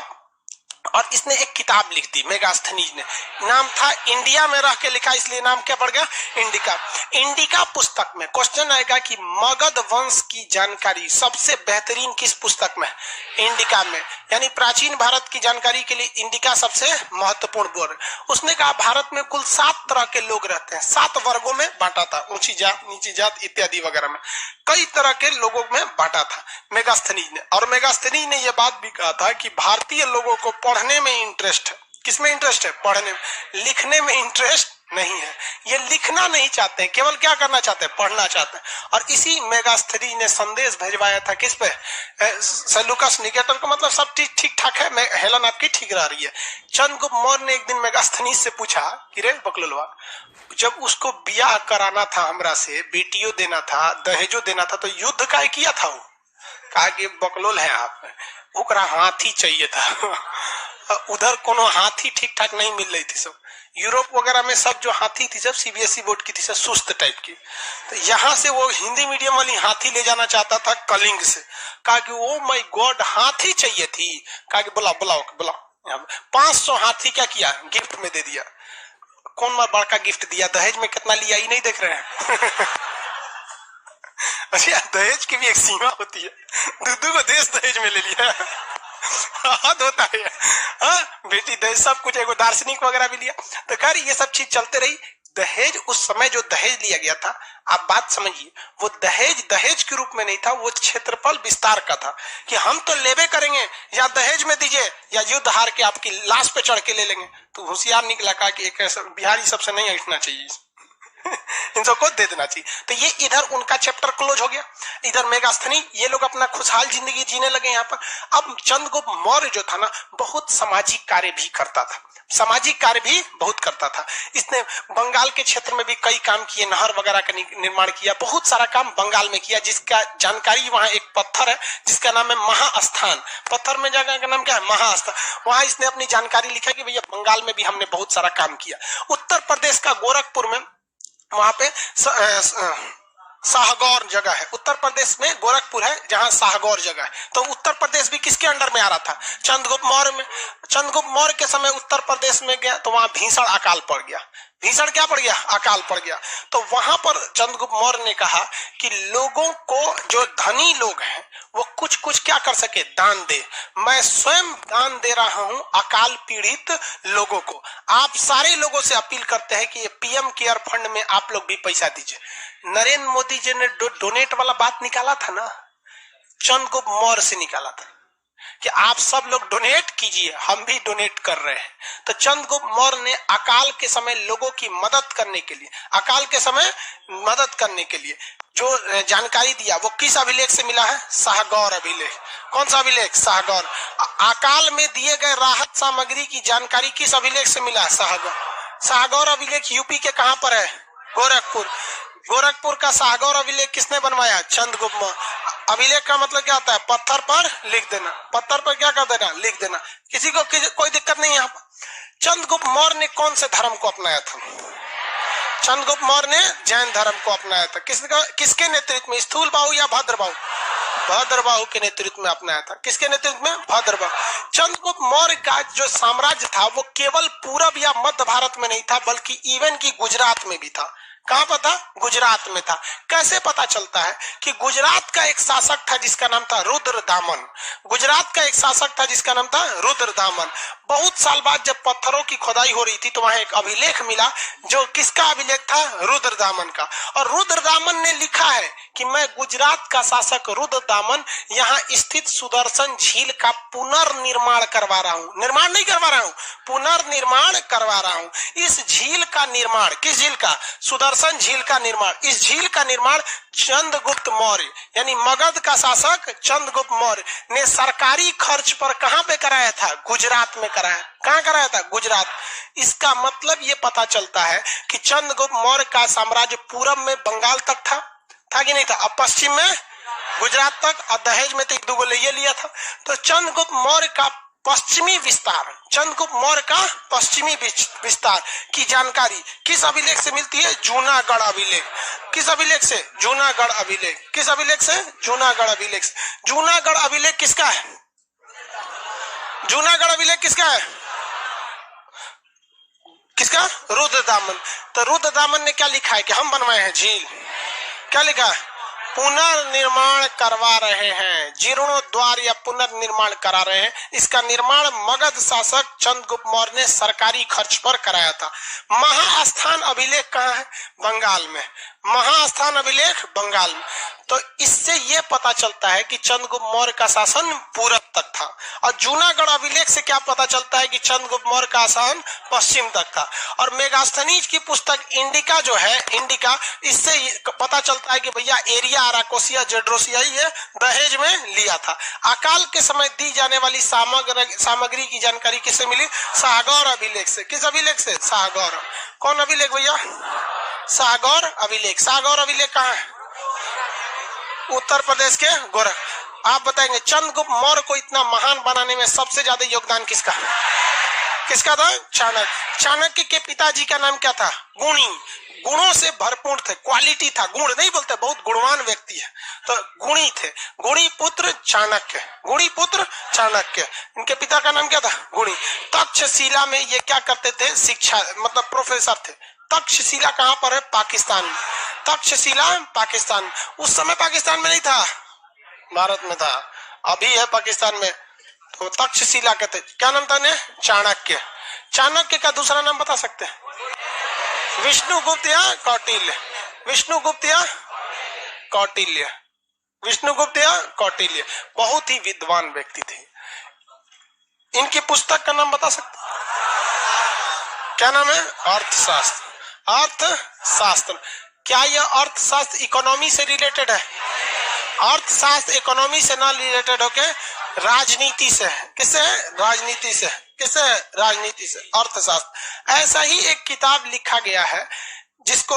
और इसने एक किताब लिख दी मेगास्थनीज ने, नाम था इंडिया में रह के लिखा, इसलिए नाम क्या पड़ गया? इंडिका। इंडिका पुस्तक में क्वेश्चन आएगा कि मगध वंश की जानकारी सबसे बेहतरीन किस पुस्तक में? इंडिका में। यानी प्राचीन भारत की जानकारी के लिए इंडिका सबसे महत्वपूर्ण बोर्ड। उसने कहा भारत में कुल 7 तरह के लोग रहते हैं, 7 वर्गों में बांटा था, ऊंची जात, नीची जात इत्यादि वगैरह में कई तरह के लोगों में बांटा था मेगास्थनीज ने। और मेगास्थनीज ने यह बात भी कहा था कि भारतीय लोगों को पढ़ने में इंटरेस्ट है। किसमें इंटरेस्ट है? पढ़ने में। लिखने में इंटरेस्ट नहीं है। ये लिखना नहीं चाहते, केवल क्या करना चाहते हैं? पढ़ना चाहते हैं। और इसी मेगास्थनीज ने संदेश भेजवाया था किस पे? सेल्यूकस निकेटर को। मतलब सब ठीक ठाक है, हेलन आपकी ठीक रह रही है। चंद्रगुप्त मौर्य ने एक दिन मेगास्थनीज से पूछा कि रे बकलोलवा, जब उसको ब्याह कराना था हमरा से, बेटियों देना था, दहेजो देना था, तो युद्ध काय किया था? वो कहा कि बकलोल है आप, ओकरा हाथी चाहिए था। उधर कोनो हाथी ठीक ठाक नहीं मिल रही थी, सब यूरोप वगैरह में सब जो हाथी थी सब सीबीएसई बोर्ड की थी, सब सुस्त टाइप की। तो यहाँ से वो हिंदी मीडियम वाली हाथी ले जाना चाहता था कलिंग से। कहा कि ओ माय गॉड, हाथी चाहिए थी। कहा कि बुलाओ 500 हाथी क्या किया? गिफ्ट में दे दिया। कौन बड़का गिफ्ट दिया? दहेज में कितना लिया ही नहीं देख रहे हैं। अच्छा, दहेज की भी एक सीमा होती है, दूधू को देश दहेज में ले लिया। हद होता है। हाँ बेटी दहेज, सब कुछ, एगो दार्शनिक वगैरह भी लिया। तो खैर ये सब चीज चलते रही। दहेज, उस समय जो दहेज लिया गया था, आप बात समझिए, वो दहेज के रूप में नहीं था, वो क्षेत्रफल विस्तार का था कि हम तो लेबे करेंगे, या दहेज में दीजिए या युद्ध हार के आपकी लाश पे चढ़ के ले लेंगे। तो होशियार निकला, कहा कि एक ऐसा बिहारी सबसे नहीं हटना चाहिए, इन सबको दे देना चाहिए। तो ये इधर उनका चैप्टर क्लोज हो गया। इधर मेगास्थनीज, ये लोग अपना खुशहाल जिंदगी जीने लगे यहाँ पर। अब चंद्रगुप्त मौर्य जो था ना, बहुत सामाजिक कार्य भी करता था, सामाजिक कार्य भी बहुत करता था। इसने बंगाल के क्षेत्र में भी कई काम किए, नहर वगैरह का निर्माण किया, बहुत सारा काम बंगाल में किया, जिसका जानकारी वहां एक पत्थर है जिसका नाम है महास्थान। पत्थर में जगह का नाम क्या है? महास्थान। वहां इसने अपनी जानकारी लिखा कि भैया बंगाल में भी हमने बहुत सारा काम किया। उत्तर प्रदेश का गोरखपुर में, वहां पे शाहगौर जगह है, उत्तर प्रदेश में गोरखपुर है जहां शाहगौर जगह है। तो उत्तर प्रदेश भी किसके अंडर में आ रहा था? चंद्रगुप्त मौर्य में। चंद्रगुप्त मौर्य के समय उत्तर प्रदेश में गया तो वहां भीषण अकाल पड़ गया। भीषण क्या पड़ गया? अकाल पड़ गया। तो वहां पर चंद्रगुप्त मौर्य ने कहा कि लोगों को, जो धनी लोग हैं, वो कुछ कुछ क्या कर सके? दान दे। मैं स्वयं दान दे रहा हूं अकाल पीड़ित लोगों को। आप सारे लोगों से अपील करते हैं कि ये पीएम केयर फंड में आप लोग भी पैसा दीजिए। नरेंद्र मोदी जी ने डोनेट वाला बात निकाला था ना, चंद्रगुप्त मौर्य से निकाला था कि आप सब लोग डोनेट कीजिए, हम भी डोनेट कर रहे हैं। तो चंद्रगुप्त मौर्य ने अकाल के समय लोगों की मदद करने के लिए, अकाल के समय मदद करने के लिए जो जानकारी दिया, वो किस अभिलेख से मिला है? शाहगौर अभिलेख। कौन सा अभिलेख? शाहगौर। अकाल में दिए गए राहत सामग्री की जानकारी किस अभिलेख से मिला है? शाहगौर। शाहगौर अभिलेख यूपी के कहां पर है? गोरखपुर। गोरखपुर का शाहगौर अभिलेख किसने बनवाया? चंद्रगुप्त मौर्य। अभिलेख का मतलब क्या होता है? पत्थर पर लिख देना। पत्थर पर क्या कर देना? लिख देना। किसी को कोई दिक्कत नहीं यहाँ पर। चंद्रगुप्त मौर्य ने कौन से धर्म को अपनाया था? चंद्रगुप्त मौर्य ने जैन धर्म को अपनाया था। किसके नेतृत्व में? स्थूलबाहु या भद्रबाहु? भद्रबाहु के नेतृत्व में अपनाया था। किसके नेतृत्व में? भद्रबाहु। चंद्रगुप्त मौर्य का जो साम्राज्य था वो केवल पूरब या मध्य भारत में नहीं था, बल्कि इवन की गुजरात में भी था। कहां पर था? गुजरात में था। कैसे पता चलता है कि गुजरात का एक शासक था जिसका नाम था रुद्रदामन। गुजरात का एक शासक था जिसका नाम था रुद्रदामन। बहुत साल बाद जब पत्थरों की खुदाई हो रही थी तो वहां एक अभिलेख मिला, जो किसका अभिलेख था? रुद्रदामन का। और रुद्रदामन ने लिखा है कि मैं गुजरात का शासक रुद्रदामन यहाँ स्थित सुदर्शन झील का पुनर्निर्माण करवा रहा हूँ। निर्माण नहीं करवा रहा हूँ, पुनर्निर्माण करवा रहा हूँ। इस झील का निर्माण, किस झील का? सुदर्शन झील का निर्माण। इस झील का निर्माण चंद्रगुप्त मौर्य यानी मगध का शासक चंद्रगुप्त मौर्य ने सरकारी खर्च पर कहां पे कराया था? गुजरात में कराया। कहां कराया था? गुजरात। इसका मतलब ये पता चलता है कि चंद्रगुप्त मौर्य का साम्राज्य पूरब में बंगाल तक था कि नहीं था? अब पश्चिम में गुजरात तक, और दहेज में तो एक दो ले लिया था। तो चंद्रगुप्त मौर्य का पश्चिमी विस्तार, चंद्रगुप्त मौर्य का पश्चिमी विस्तार की जानकारी किस अभिलेख से मिलती है? जूनागढ़ अभिलेख। किस अभिलेख से? जूनागढ़ अभिलेख। किस अभिलेख से? जूनागढ़ अभिलेख से। जूनागढ़ अभिलेख किसका है? जूनागढ़ अभिलेख किसका है? किसका? रुद्रदामन। तो रुद्रदामन ने क्या लिखा है कि हम बनवाए हैं झील? क्या लिखा है? पुनर्निर्माण करवा रहे हैं, जीर्णोद्वार या पुनर्निर्माण करा रहे हैं। इसका निर्माण मगध शासक चंद्रगुप्त मौर्य ने सरकारी खर्च पर कराया था। महास्थान अभिलेख कहाँ है? बंगाल में। महास्थान अभिलेख बंगाल में। तो इससे यह पता चलता है कि चंद्रगुप्त मौर्य का शासन पूरब तक था। और जूनागढ़ अभिलेख से क्या पता चलता है कि चंद्रगुप्त मौर्य का शासन पश्चिम तक था। और मेगास्थनीज की पुस्तक इंडिका जो है, इंडिका, इससे पता चलता है कि भैया एरिया आराकोसिया जेड्रोसिया ये दहेज में लिया था। अकाल के समय दी जाने वाली सामग्री की जानकारी किससे मिली? शाहगौर अभिलेख से। किस अभिलेख से? शाहगौर। कौन अभिलेख भैया? शाहगौर अभिलेख। शाहगौर अभिलेख कहाँ है? उत्तर प्रदेश के गोरख। आप बताएंगे चंद्रगुप्त मौर्य को इतना महान बनाने में सबसे ज्यादा योगदान किसका? किसका था? चाणक्य। चाणक्य के पिताजी का नाम क्या था? गुणी। गुणों से भरपूर थे, क्वालिटी था, गुण नहीं बोलते, बहुत गुणवान व्यक्ति है, तो गुणी थे। गुणी पुत्र चाणक्य। गुणी पुत्र चाणक्य। इनके पिता का नाम क्या था? गुणी। तक्षशिला में ये क्या करते थे? शिक्षा, मतलब प्रोफेसर थे। तक्षशिला कहां पर है? पाकिस्तान में। तक्षशिला पाकिस्तान। उस समय पाकिस्तान में नहीं था, भारत में था। अभी है पाकिस्तान में। तो तक्षशिला कहते। क्या नाम था ने? चाणक्य। चाणक्य का दूसरा नाम बता सकते हैं? विष्णुगुप्त या कौटिल्य? विष्णुगुप्त या कौटिल्य? विष्णुगुप्त या कौटिल्य। बहुत ही विद्वान व्यक्ति थे। इनकी पुस्तक का नाम बता सकते? क्या नाम है? अर्थशास्त्र। अर्थशास्त्र। क्या यह अर्थशास्त्र इकोनॉमी से रिलेटेड है? अर्थशास्त्र इकोनॉमी से ना रिलेटेड होके राजनीति से है। किससे? राजनीति से। किससे? राजनीति से। अर्थशास्त्र। ऐसा ही एक किताब लिखा गया है जिसको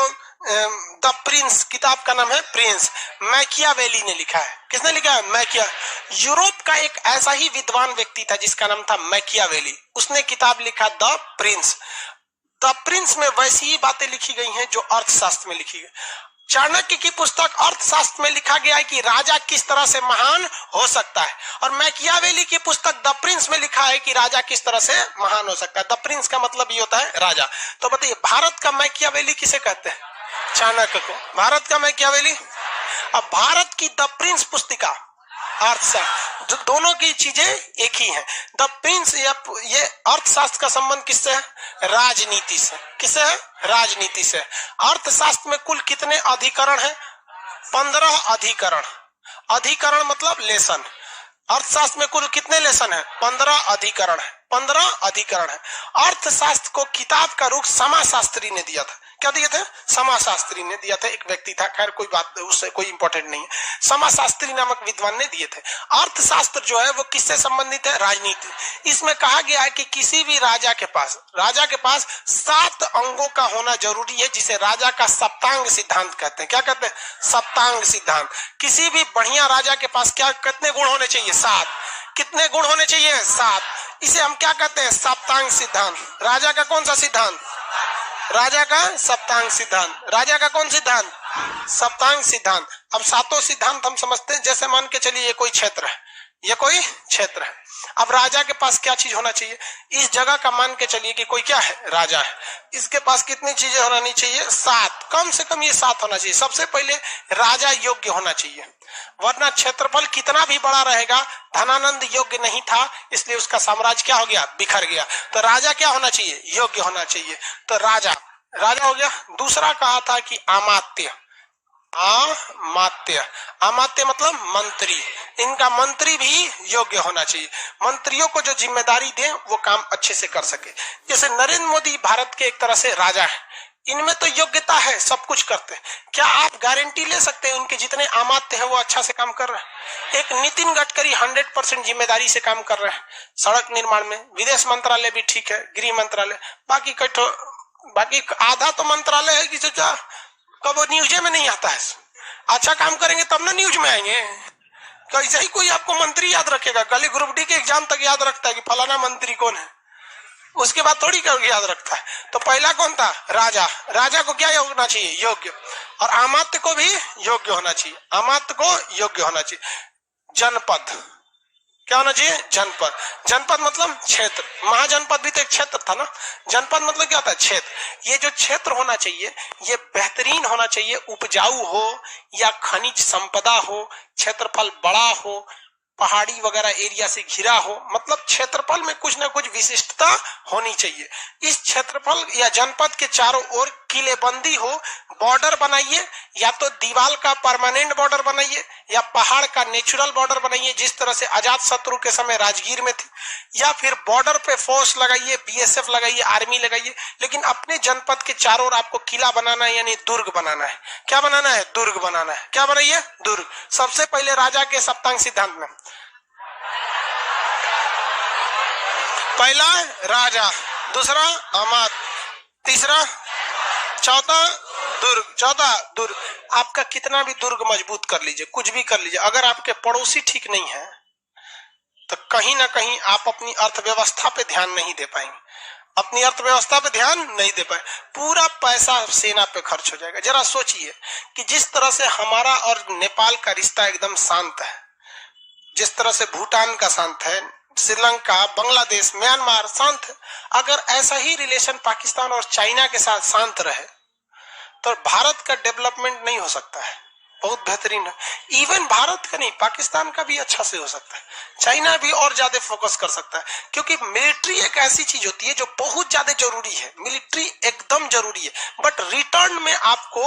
द प्रिंस, किताब का नाम है प्रिंस, मैकियावेली ने लिखा है। किसने लिखा है? मैकिया। यूरोप का एक ऐसा ही विद्वान व्यक्ति था जिसका नाम था मैकियावेली। उसने किताब लिखा द प्रिंस। द प्रिंस में वैसी ही बातें लिखी गई हैं जो अर्थशास्त्र में लिखी गई। चाणक्य की पुस्तक अर्थशास्त्र में लिखा गया है कि राजा किस तरह से महान हो सकता है, और मैकियावेली की पुस्तक द प्रिंस में लिखा है कि राजा किस तरह से महान हो सकता है। द प्रिंस का मतलब ये होता है राजा। तो बताइए भारत का मैकियावेली किसे कहते हैं? चाणक्य को। भारत का मैकियावेली। अब भारत की द प्रिंस पुस्तिका अर्थशास्त्र, जो दोनों की चीजें एक ही हैं। द प्रिंस ये अर्थशास्त्र का संबंध किससे है? राजनीति से। किससे है? राजनीति से। अर्थशास्त्र में कुल कितने अधिकरण हैं? 15 अधिकरण। अधिकरण मतलब लेसन। अर्थशास्त्र में कुल कितने लेसन है? 15 अधिकरण है। 15 अधिकरण है। अर्थशास्त्र को किताब का रूप समाजशास्त्री ने दिया था। क्या दिए थे? समाजशास्त्री ने दिया था। एक व्यक्ति था, खैर कोई बात, उससे कोई इंपॉर्टेंट नहीं है। समाजशास्त्री नामक विद्वान ने दिए थे। अर्थशास्त्र जो है वो किससे संबंधित है? राजनीति। इसमें कहा गया है कि किसी भी राजा के पास 7 अंगों का होना जरूरी है, जिसे राजा का सप्तांग सिद्धांत कहते हैं। क्या कहते हैं? सप्तांग सिद्धांत। किसी भी बढ़िया राजा के पास क्या कितने गुण होने चाहिए? 7। कितने गुण होने चाहिए? 7। इसे हम क्या कहते हैं? सप्तांग सिद्धांत। राजा का कौन सा सिद्धांत? राजा का सप्तांग सिद्धांत। राजा का कौन सिद्धांत? सप्तांग सिद्धांत। अब 7 सिद्धांत हम समझते हैं। जैसे मान के चलिए ये कोई क्षेत्र है, ये कोई क्षेत्र है। अब राजा के पास क्या चीज होना चाहिए? इस जगह का मान के चलिए कि कोई क्या है, राजा है। इसके पास कितनी चीजें होनी चाहिए? 7, कम से कम ये 7 होना चाहिए। सबसे पहले राजा योग्य होना चाहिए, वरना क्षेत्रफल कितना भी बड़ा रहेगा, धनानंद योग्य नहीं था, इसलिए उसका साम्राज्य क्या हो गया? बिखर गया। तो राजा क्या होना चाहिए? योग्य होना चाहिए। तो राजा हो गया। दूसरा कहा था कि अमात्य। अमात्य, अमात्य मतलब मंत्री। इनका मंत्री भी योग्य होना चाहिए। मंत्रियों को जो जिम्मेदारी दे वो काम अच्छे से कर सके। जैसे नरेंद्र मोदी भारत के एक तरह से राजा है, इनमें तो योग्यता है, सब कुछ करते हैं। क्या आप गारंटी ले सकते हैं उनके जितने अमात्य है वो अच्छा से काम कर रहे हैं? एक नितिन गडकरी 100% जिम्मेदारी से काम कर रहे हैं सड़क निर्माण में। विदेश मंत्रालय भी ठीक है, गृह मंत्रालय, बाकी आधा तो मंत्रालय है कि कब वो न्यूज में नहीं आता है। अच्छा काम करेंगे तब ना न्यूज में आएंगे। कैसे ही कोई आपको मंत्री याद रखेगा? कल ग्रुप डी के एग्जाम तक याद रखता है कि फलाना मंत्री कौन है, उसके बाद थोड़ी याद रखता है। तो पहला कौन था? राजा। राजा को क्या होना चाहिए? योग्य। और अमात्य को भी योग्य होना चाहिए। अमात्य को योग्य होना चाहिए। जनपद क्या होना चाहिए? जनपद। जनपद मतलब क्षेत्र। महाजनपद भी तो एक क्षेत्र था ना। जनपद मतलब क्या होता है? क्षेत्र। ये जो क्षेत्र होना चाहिए ये बेहतरीन होना चाहिए, उपजाऊ हो या खनिज संपदा हो, क्षेत्रफल बड़ा हो, पहाड़ी वगैरह एरिया से घिरा हो, मतलब क्षेत्रफल में कुछ ना कुछ विशिष्टता होनी चाहिए। इस क्षेत्रफल या जनपद के चारों ओर किलेबंदी हो, बॉर्डर बनाइए, या तो दीवार का परमानेंट बॉर्डर बनाइए या पहाड़ का नेचुरल बॉर्डर बनाइए, जिस तरह से अजात शत्रु के समय राजगीर में थी, या फिर बॉर्डर पे फोर्स लगाइए, बीएसएफ लगाइए, आर्मी लगाइए, लेकिन अपने जनपद के चारों ओर आपको किला बनाना है, यानी दुर्ग बनाना है। क्या बनाना है? दुर्ग बनाना है। क्या बनाइए? दुर्ग। सबसे पहले राजा के सप्तांग सिद्धांत में पहला राजा, दूसरा अमात्य, तीसरा, चौथा दुर्ग। आपका कितना भी दुर्ग मजबूत कर लीजिए, कुछ भी कर लीजिए, अगर आपके पड़ोसी ठीक नहीं है तो कहीं ना कहीं आप अपनी अर्थव्यवस्था पे ध्यान नहीं दे पाएंगे। अपनी अर्थव्यवस्था पे ध्यान नहीं दे पाए, पूरा पैसा सेना पे खर्च हो जाएगा। जरा सोचिए कि जिस तरह से हमारा और नेपाल का रिश्ता एकदम शांत है, जिस तरह से भूटान का शांत है, श्रीलंका, बांग्लादेश, म्यांमार शांत है, अगर ऐसा ही रिलेशन पाकिस्तान और चाइना के साथ शांत रहे तो भारत का डेवलपमेंट नहीं हो सकता है। बहुत बेहतरीन है। इवन भारत का नहीं, पाकिस्तान का भी अच्छा से हो सकता है। चाइना भी और ज्यादा फोकस कर सकता है, क्योंकि मिलिट्री एक ऐसी चीज होती है जो बहुत ज्यादा जरूरी है। मिलिट्री एकदम जरूरी है, बट रिटर्न में आपको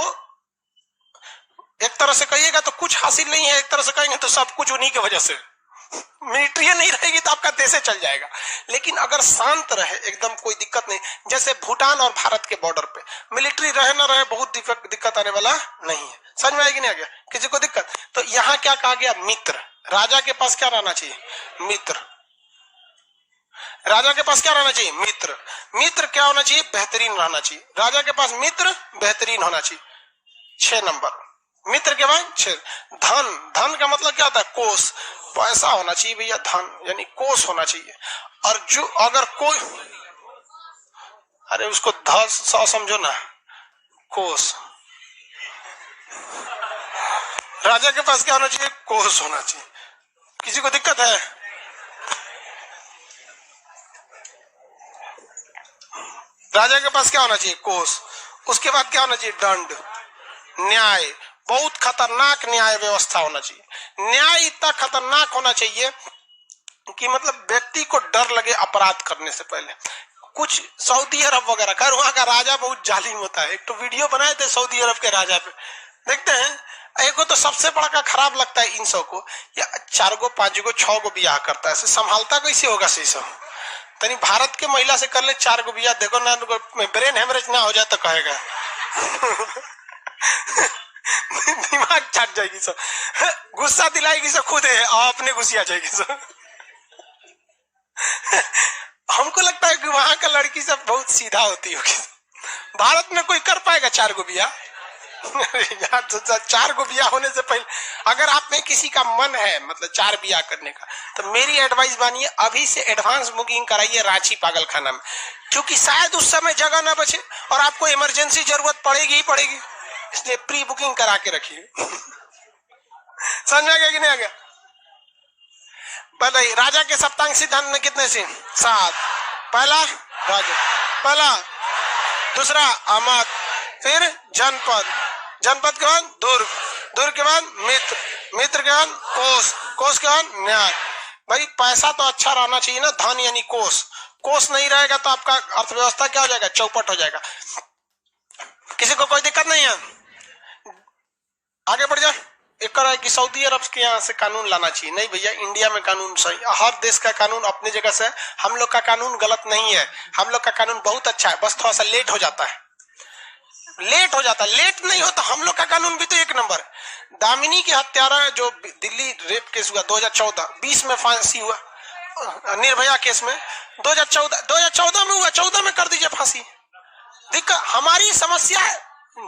एक तरह से कहिएगा तो कुछ हासिल नहीं है, एक तरह से कहेंगे तो सब कुछ उन्हीं की वजह से। मिलिट्री नहीं रहेगी तो आपका देश चल जाएगा। लेकिन अगर शांत रहे, एकदम कोई दिक्कत नहीं, जैसे भूटान और भारत के बॉर्डर पे मिलिट्री रहे ना रहे, बहुत दिक्कत आने वाला नहीं है। समझ में आएगी नहीं? आ गया किसी को दिक्कत? तो यहाँ क्या कहा गया? मित्र। राजा के पास क्या रहना चाहिए? मित्र। राजा के पास क्या रहना चाहिए? मित्र। मित्र क्या होना चाहिए? बेहतरीन रहना चाहिए। राजा के पास मित्र बेहतरीन होना चाहिए। 6 नंबर मित्र के बाद 6। धन। धन का मतलब क्या होता है? कोष। पैसा होना चाहिए भैया, धन यानी कोष होना चाहिए। और जो अगर कोई, अरे उसको ध समझो ना, कोष। राजा के पास क्या होना चाहिए? कोष होना चाहिए। किसी को दिक्कत है? राजा के पास क्या होना चाहिए? कोष। उसके बाद क्या होना चाहिए? दंड, न्याय। बहुत खतरनाक न्याय व्यवस्था होना चाहिए। न्याय इतना खतरनाक होना चाहिए कि मतलब व्यक्ति को डर लगे अपराध करने से पहले। कुछ सऊदी अरब वगैरह, खैर वहां का राजा बहुत जालिम होता है। एक तो वीडियो बनाए थे सऊदी अरब के राजा पे, देखते हैं। एक तो सबसे बड़ा का खराब लगता है इन सब को, या 4 गो 5 गो 6 गो ब्याह करता है, संभालता कैसे होगा सही सब? तनी भारत के महिला से कर ले 4 गो ब्याह, देखो ना ब्रेन हेमरेज ना हो जाए तो कहेगा। दिमाग छट जाएगी सब, गुस्सा दिलाएगी सब खुद है, अपने गुस्सा जाएगी सब। हमको लगता है कि वहां का लड़की सब बहुत सीधा होती होगी। भारत में कोई कर पाएगा 4 गो ब्याह? यार तो 4 गो ब्याह होने से पहले अगर आप में किसी का मन है मतलब 4 ब्याह करने का, तो मेरी एडवाइस मानिए, अभी से एडवांस बुकिंग कराइए रांची पागलखाना में, क्योंकि शायद उस समय जगह ना बचे और आपको इमरजेंसी जरूरत पड़ेगी ही पड़ेगी, इसलिए प्री बुकिंग करा के रखिए। समझ आ गया कि नहीं आ गया? बताइए राजा के सप्तांग सिद्धांत में कितने सिंह? 7। पहला राजा, पहला, दूसरा अमत, फिर जनपद, जनपद के बाद दुर्ग, दुर्ग के बाद मित्र, मित्र के बाद कोष, कोष के बाद न्याय। भाई पैसा तो अच्छा रहना चाहिए ना, धन यानी कोष, कोष नहीं रहेगा तो आपका अर्थव्यवस्था क्या हो जाएगा? चौपट हो जाएगा। किसी को कोई दिक्कत नहीं है? आगे बढ़ जाए। एक कर है कि सऊदी अरब के यहाँ से कानून लाना चाहिए। नहीं भैया, इंडिया में कानून सही, हर देश का कानून अपनी जगह से, हम लोग का कानून गलत नहीं है, हम लोग का कानून बहुत अच्छा है, बस थोड़ा सा लेट हो जाता है, लेट हो जाता है। लेट नहीं हो तो हम लोग का कानून भी तो एक नंबर है। दामिनी की हत्यारा जो दिल्ली रेप केस हुआ 2014, 20 में फांसी हुआ, निर्भया केस में 2014 में हुआ, 14 में कर दीजिए फांसी। दिक्कत हमारी समस्या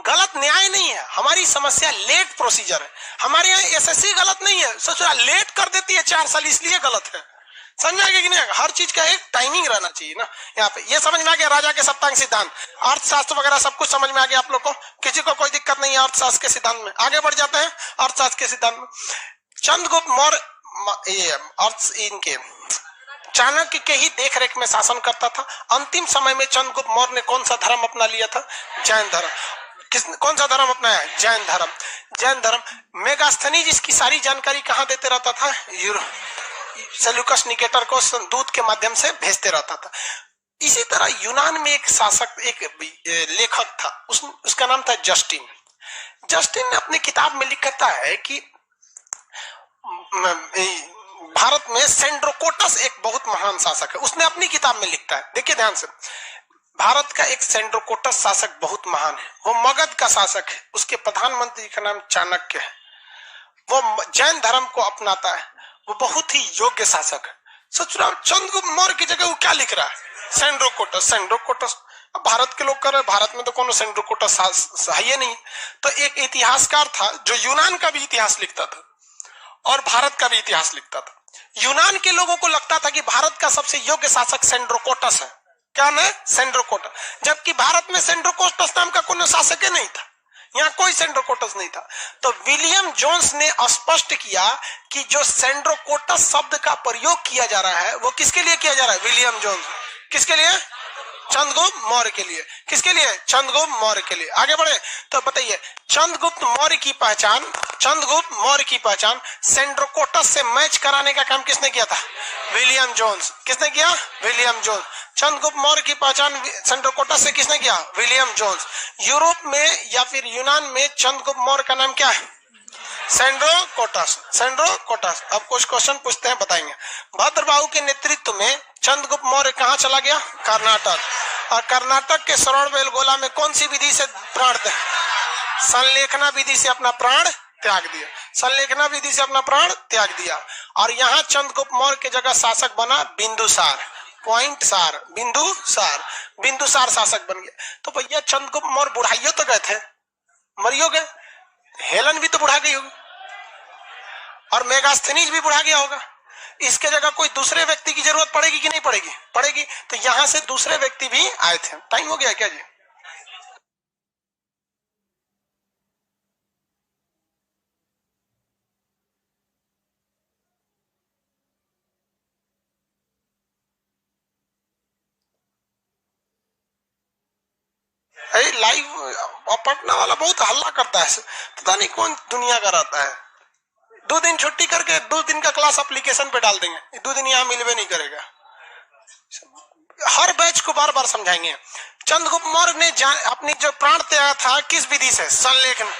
गलत न्याय नहीं है, हमारी समस्या लेट प्रोसीजर है। हमारे यहाँ एसएससी गलत नहीं है, सोचा लेट कर देती है 4 साल, इसलिए गलत है। समझाएगा कि नहीं? हर चीज का एक टाइमिंग रहना चाहिए ना। यहाँ पे ये समझ में आ गया राजा के सप्तांग सिद्धांत, अर्थशास्त्र वगैरह सब कुछ समझ में आ गया आप लोग को? किसी को कोई दिक्कत नहीं है अर्थशास्त्र के सिद्धांत में? आगे बढ़ जाते हैं अर्थशास्त्र के सिद्धांत में। चंद्रगुप्त मौर्य अर्थ इनके चाणक्य के ही देखरेख में शासन करता था। अंतिम समय में चंद्रगुप्त मौर्य ने कौन सा धर्म अपना लिया था? जैन धर्म। किसने कौन सा धर्म अपनाया? जैन धर्म। जैन धर्म। मेगास्थनीज इसकी सारी जानकारी कहाँ देते रहता था? सेल्यूकस निकेटर को दूत के माध्यम से भेजते रहता था। इसी तरह यूनान में एक शासक, एक लेखक था, उसका नाम था जस्टिन। जस्टिन ने अपनी किताब में लिखता है कि भारत में सेंड्रोकोटस एक बहुत महान शासक है। उसने अपनी किताब में लिखता है, देखिए ध्यान से, भारत का एक सेंड्रोकोटस शासक बहुत महान है, वो मगध का शासक है, उसके प्रधानमंत्री का नाम चाणक्य है, वो जैन धर्म को अपनाता है, वो बहुत ही योग्य शासक है। सोच रहा चंद्रगुप्त मौर्य की जगह वो क्या लिख रहा है? सेंड्रोकोटस। सेंड्रोकोटस अब भारत के लोग कर रहे, भारत में तो कोनो सेंड्रोकोटस है नहीं। तो एक इतिहासकार था जो यूनान का भी इतिहास लिखता था और भारत का भी इतिहास लिखता था। यूनान के लोगों को लगता था कि भारत का सबसे योग्य शासक सेंड्रोकोटस है। क्या नाम? सेंड्रोकोटस। जबकि भारत में सेंड्रोकोटस नाम का कोई शासक ही नहीं था, यहाँ कोई सेंड्रोकोटस नहीं था। तो विलियम जोन्स ने स्पष्ट किया कि जो सेंड्रोकोटस शब्द का प्रयोग किया जा रहा है वो किसके लिए किया जा रहा है? William Jones. किसके लिए? चंद्रगुप्त मौर्य के लिए। किसके लिए? चंद्रगुप्त मौर्य के लिए। आगे बढ़े तो बताइए, चंद्रगुप्त मौर्य की पहचान, चंद्रगुप्त मौर्य की पहचान सेंड्रोकोटस से मैच कराने का काम किसने किया था? William Jones. किसने किया? William Jones. चंद्रगुप्त मौर्य की पहचान सेंड्रोकोटस से किसने किया? William Jones. यूरोप में या फिर यूनान में चंद्रगुप्त मौर्य का नाम क्या है? सेंड्रोकोटस। सेंड्रोकोटस। अब कुछ क्वेश्चन पूछते हैं, बताएंगे। भद्रबाहु के नेतृत्व में चंद्रगुप्त मौर्य कहाँ चला गया? कर्नाटक। और कर्नाटक के श्रवणबेलगोला में कौन सी विधि से प्राण, संलेखना विधि से अपना प्राण त्याग दिया? संलेखना विधि से अपना प्राण त्याग दिया। और यहाँ चंद्रगुप्त मौर्य की जगह शासक बना बिंदुसार। पॉइंट सार, बिंदुसार। बिंदुसार शासक बन गया। तो भैया चंद्रगुप्त मौर्य बुढ़ाइयों तो गए थे, मरियो गए, हेलन भी तो बुढ़ा गई होगी और मेगास्थनीज भी बुढ़ा गया होगा। इसके जगह कोई दूसरे व्यक्ति की जरूरत पड़ेगी कि नहीं पड़ेगी? पड़ेगी। तो यहां से दूसरे व्यक्ति भी आए थे। टाइम हो गया क्या जी? लाइव पटना वाला बहुत हल्ला करता है, पता नहीं कौन दुनिया का रहता है। 2 दिन छुट्टी करके 2 दिन का क्लास एप्लीकेशन पे डाल देंगे, 2 दिन यहाँ मिलवे नहीं करेगा। हर बैच को बार बार समझाएंगे। चंद्रगुप्त मौर्य ने अपनी जो प्राण त्यागा था किस विधि से? संलेखन।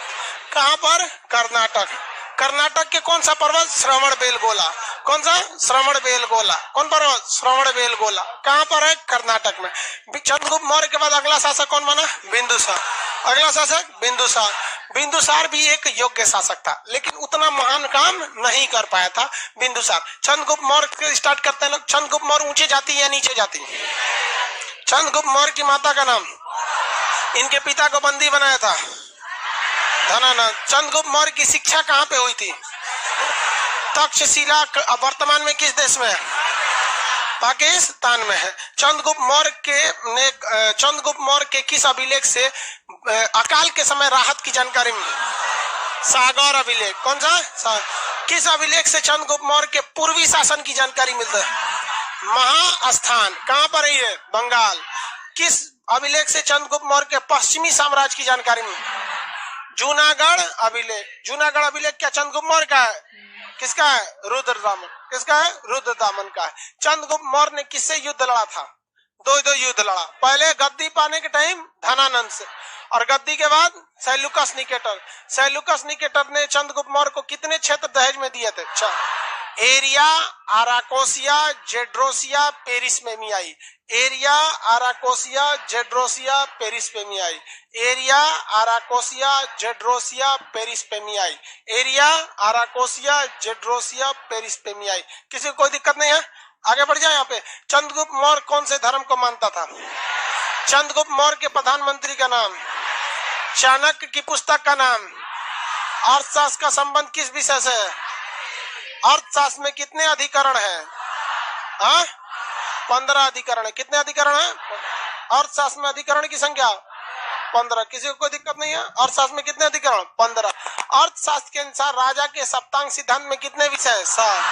कहां पर? कर्नाटक। कर्नाटक के कौन सा पर्वत? श्रवणबेलगोला। कौन सा? श्रवणबेलगोला। कौन पर्वत? श्रवणबेलगोला। कहां पर है? कर्नाटक में। चंद्रगुप्त मौर्य के बाद अगला शासक कौन बना? बिंदुसार। अगला शासक बिंदुसार। बिंदुसार भी एक योग्य शासक था, लेकिन उतना महान काम नहीं कर पाया था बिंदुसार। चंद्रगुप्त मौर्य स्टार्ट करते हैं लोग। चंद्रगुप्त मौर्य ऊंचे जाती या नीचे जाती? चंद्रगुप्त मौर्य की माता का नाम, इनके पिता को बंदी बनाया था धनानंद। चंद्रगुप्त मौर्य की शिक्षा कहाँ पे हुई थी? तक्षशिला। वर्तमान में किस देश में है? पाकिस्तान में है। चंद्रगुप्त मौर्य के किस अभिलेख से अकाल के समय राहत की जानकारी मिली? सागर अभिलेख। कौन सा? किस अभिलेख से चंद्रगुप्त मौर्य के पूर्वी शासन की जानकारी मिलता है? महास्थान कहां पर है ये? बंगाल। किस अभिलेख से चंद्रगुप्त मौर्य के पश्चिमी साम्राज्य की जानकारी मिलती है? जूनागढ़ अभिलेख। जूनागढ़ अभिलेख क्या चंद्रगुप्त मौर्य का है? किसका है? रुद्रदामन। किसका है? रुद्रदामन का है। चंद्रगुप्त मौर्य ने किससे युद्ध लड़ा था? दो युद्ध लड़ा। पहले गद्दी पाने के टाइम धनानंद से, और गद्दी के बाद सेल्यूकस निकेटर। सेल्यूकस निकेटर ने चंद्रगुप्त मौर्य को कितने क्षेत्र दहेज में दिए थे? एरिया, आराकोसिया, जेड्रोसिया, पेरिसमेमियाई। एरिया, आराकोसिया, जेड्रोसिया, पेरिसमेमियाई। एरिया, आराकोसिया, जेड्रोसिया, पेरिसमेमियाई। एरिया, आराकोसिया, जेड्रोसिया, पेरिसमेमियाई। किसी को कोई दिक्कत नहीं है? आगे बढ़ जाए। यहाँ पे चंद्रगुप्त मौर्य कौन से धर्म को मानता था? चंद्रगुप्त मौर्य के प्रधानमंत्री का नाम? चाणक्य की पुस्तक का नाम? अर्थशास्त्र का संबंध किस विषय से है? अर्थशास्त्र में कितने अधिकरण है? 15 अधिकरण है। कितने अधिकरण है? अर्थशास्त्र में अधिकरण की संख्या 15। किसी को कोई दिक्कत नहीं है? अर्थशास्त्र में कितने अधिकरण? 15। अर्थशास्त्र के अनुसार राजा के सप्तांग सिद्धांत में कितने विषय है? 7।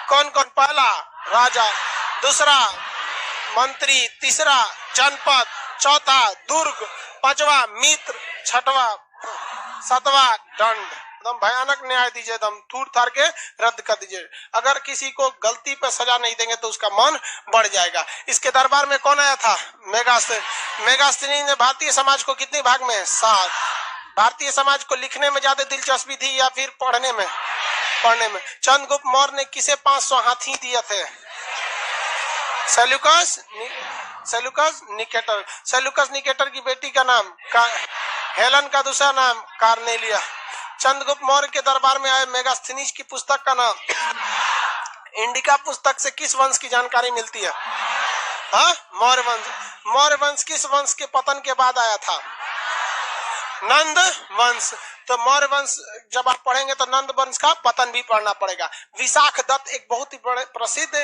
कौन कौन? पहला राजा, दूसरा मंत्री, तीसरा जनपद, चौथा दुर्ग, पांचवा मित्र, छठवा, सातवां दंड। एकदम भयानक न्याय दीजिए, एकदम थूर थार के रद्द कर दीजिए। अगर किसी को गलती पर सजा नहीं देंगे तो उसका मन बढ़ जाएगा। इसके दरबार में कौन आया था? मेगास्थनीज ने भारतीय समाज को कितने भाग में? 7। भारतीय समाज को लिखने में ज्यादा दिलचस्पी थी या फिर पढ़ने में? चंद्रगुप्त मौर्य ने किसे 500 हाथी दिए थे? Seleucus Nicator. सेल्यूकस निकेटर की बेटी का नाम हेलन, का दूसरा नाम कार्नेलिया। चंद्रगुप्त मौर्य के दरबार में आए मेगास्थनीज की पुस्तक का नाम? इंडिका पुस्तक से किस वंश की जानकारी मिलती है? मौर्य वंश। मौर्य वंश किस वंश के पतन के बाद आया था? नंद वंश। तो मौर्य वंश जब आप पढ़ेंगे तो नंद वंश का पतन भी पढ़ना पड़ेगा। विशाख दत्त एक बहुत ही बड़े प्रसिद्ध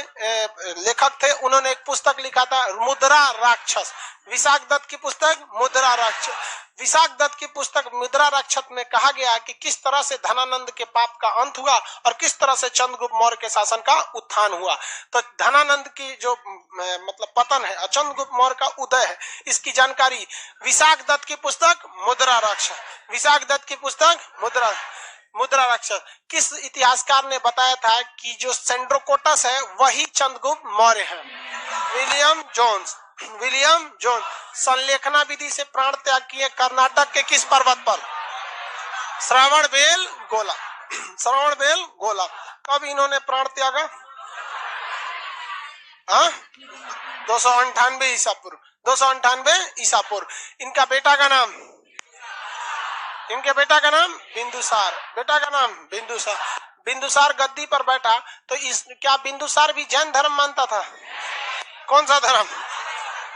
लेखक थे। उन्होंने एक पुस्तक लिखा था मुद्रा राक्षस। विशाख दत्त की पुस्तक मुद्रा राक्षस। विशाख दत्त की पुस्तक मुद्रा राक्षस में कहा गया कि किस तरह से धनानंद के पाप का अंत हुआ और किस तरह से चंद्रगुप्त मौर्य के शासन का उत्थान हुआ। तो धनानंद की जो मतलब पतन है, चंद्रगुप्त मौर्य का उदय है, इसकी जानकारी विशाख दत्त की पुस्तक मुद्रा राक्षस। विशाख दत्त की पुस्तक मुद्रा राक्षस। किस इतिहासकार ने बताया था कि जो सेंड्रोकोटस है वही चंद्रगुप्त मौर्य है? William Jones. संलेखना विधि से प्राण त्याग किए कर्नाटक के किस पर्वत पर? श्रवणबेल गोला। कब इन्होंने प्राण त्यागा? 298 ईसा पूर्व। इनके बेटा का नाम बिंदुसार। बिंदुसार गद्दी पर बैठा तो क्या बिंदुसार भी जैन धर्म मानता था? कौन सा धर्म?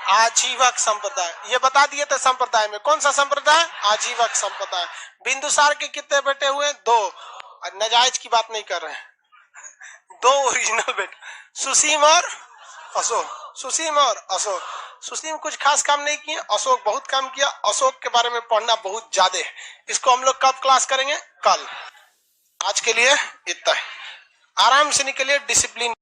आजीवक संप्रदाय। ये बता दिए थे संप्रदाय में। कौन सा संप्रदाय? आजीवक संप्रदाय। बिंदुसार के कितने बेटे हुए? 2। नजायज की बात नहीं कर रहे हैं, 2 ओरिजिनल बेटे, सुसीम और अशोक। सुसीम कुछ खास काम नहीं किए, अशोक बहुत काम किया। अशोक के बारे में पढ़ना बहुत ज्यादा है। इसको हम लोग कब क्लास करेंगे? कल। आज के लिए इतना है। आराम से निकलिए, डिसिप्लिन